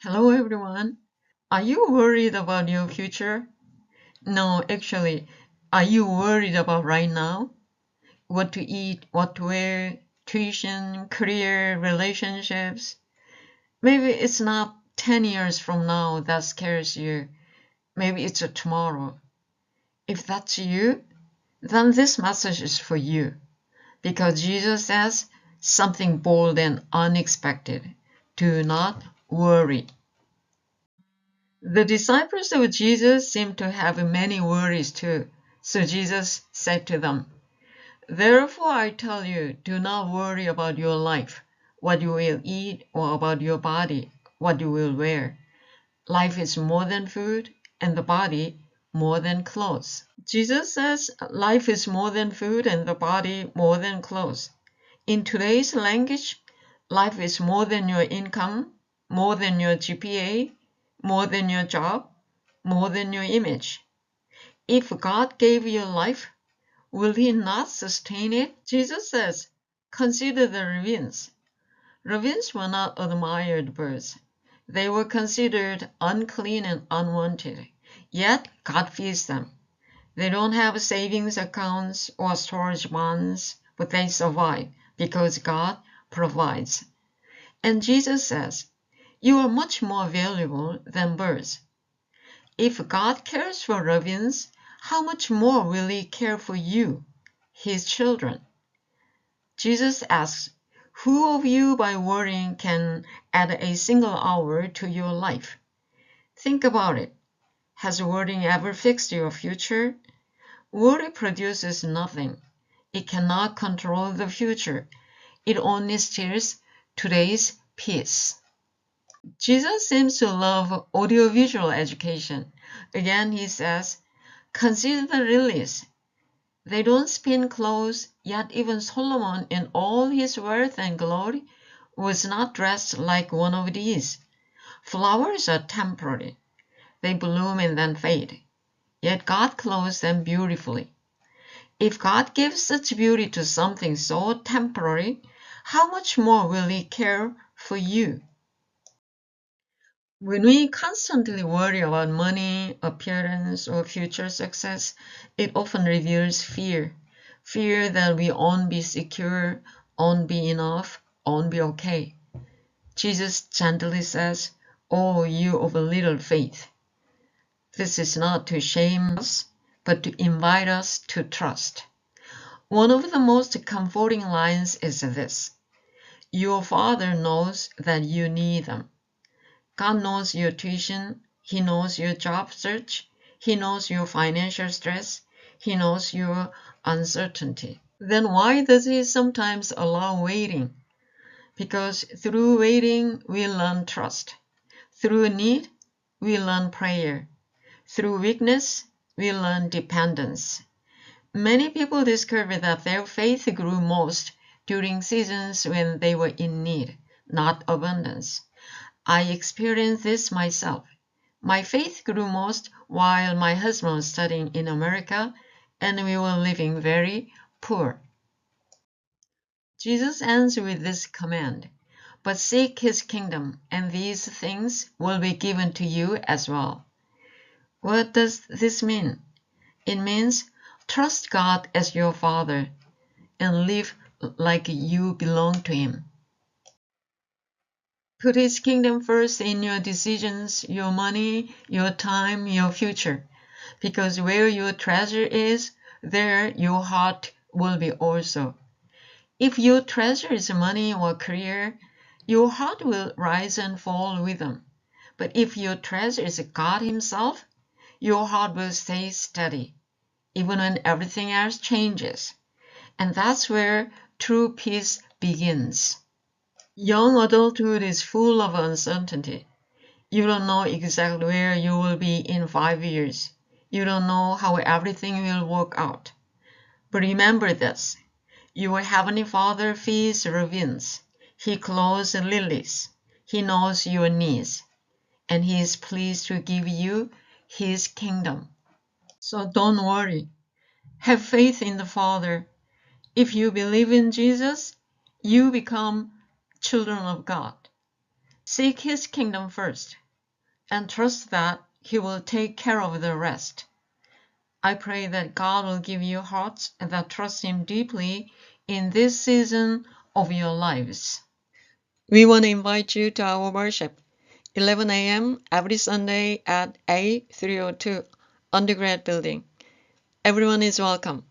Hello everyone. Are you worried about your future? No, actually, are you worried about right now? What to eat, what to wear, tuition, career, relationships? Maybe it's not 10 years from now that scares you. Maybe it's a tomorrow. If that's you, then this message is for you because Jesus says something bold and unexpected. Do not worry. The disciples of Jesus seemed to have many worries too, so Jesus said to them, "Therefore I tell you, do not worry about your life, what you will eat, or about your body, what you will wear. Life is more than food, and the body more than clothes." Jesus says life is more than food and the body more than clothes. In today's language, life is more than your income, more than your GPA, more than your job, more than your image. If God gave you life, will He not sustain it? Jesus says, consider the ravens. Ravens were not admired birds. They were considered unclean and unwanted. Yet God feeds them. They don't have savings accounts or storage bonds, but they survive because God provides. And Jesus says, you are much more valuable than birds. If God cares for ravens, how much more will He care for you, His children? Jesus asks, who of you by worrying can add a single hour to your life? Think about it. Has worrying ever fixed your future? Worry produces nothing. It cannot control the future. It only steals today's peace. Jesus seems to love audiovisual education. Again, he says, consider the lilies. They don't spin clothes, yet even Solomon in all his wealth and glory was not dressed like one of these. Flowers are temporary. They bloom and then fade. Yet God clothes them beautifully. If God gives such beauty to something so temporary, how much more will He care for you? When we constantly worry about money, appearance, or future success, it often reveals fear. Fear that we won't be secure, won't be enough, won't be okay. Jesus gently says, "Oh, you of a little faith." This is not to shame us, but to invite us to trust. One of the most comforting lines is this: your Father knows that you need them. God knows your tuition, He knows your job search, He knows your financial stress, He knows your uncertainty. Then why does He sometimes allow waiting? Because through waiting, we learn trust. Through need, we learn prayer. Through weakness, we learn dependence. Many people discover that their faith grew most during seasons when they were in need, not abundance. I experienced this myself. My faith grew most while my husband was studying in America and we were living very poor. Jesus ends with this command, but seek His kingdom, and these things will be given to you as well. What does this mean? It means trust God as your Father and live like you belong to Him. Put His kingdom first in your decisions, your money, your time, your future. Because where your treasure is, there your heart will be also. If your treasure is money or career, your heart will rise and fall with them. But if your treasure is God Himself, your heart will stay steady, even when everything else changes. And that's where true peace begins. Young adulthood is full of uncertainty. You don't know exactly where you will be in 5 years. You don't know how everything will work out. But remember this: your Heavenly Father feeds ravens. He clothes lilies. He knows your needs. And He is pleased to give you His kingdom. So don't worry. Have faith in the Father. If you believe in Jesus, you become children of God. Seek His kingdom first, and trust that He will take care of the rest. I pray that God will give you hearts that trust Him deeply in this season of your lives. We want to invite you to our worship, 11 a.m. every Sunday at A302 Undergrad Building. Everyone is welcome.